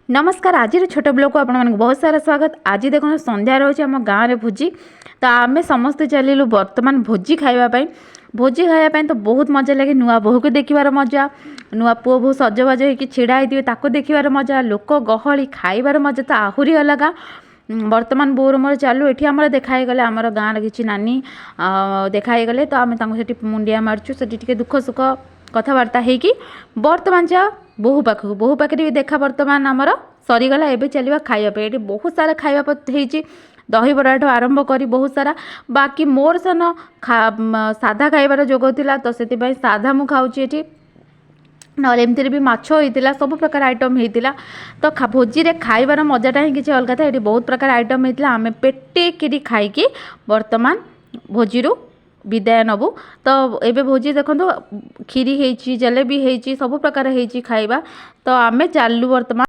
नमस्कार। आज छोट ब्लॉग को आपण बहुत सारा स्वागत। आज देखो संध्या रोचे आम गाँव में भोजी तो आम समस्ते चलू बर्तमान भोजी खावाई। भोजी खावाई तो बहुत मजा लगे। नुआ बोहू को देखार मजा, नुआ पुओ बोहू सजबाज हो छिड़ा होता देखार मजा, लोक गहली खाइबार मजा तो आहरी अलग। बर्तमान बोर मोर चालू ये आम देखाई गले आमर गाँव किसी नानी देखाई गले तो आम मुंडिया मार्चु से दुख सुख कथबार्ता होगी बर्तमान जा बोहू पाखे भी देखा बर्तमान आमर सरीगला। एबे चलवा खाइबा ये बहुत सारा खाइबा होती दही बड़ा ठू आरंभ कर बहुत सारा। बाकी मोर सन साधा खाइबार जोग थिला तो से साधा मु खाऊची ये ना एमती भी माछ होता सब प्रकार आइटम होता तो भोजी रे खाइबार मजाटा ही किसी अलग था। ये बहुत प्रकार आइटम होता आम पेटे खाई बर्तमान भोजी विदाय नबू। तो एबे भोजी देखो खीरी होती, जलेबी होती, सब प्रकार होती खाइबा। तो आमे चालू बर्तमान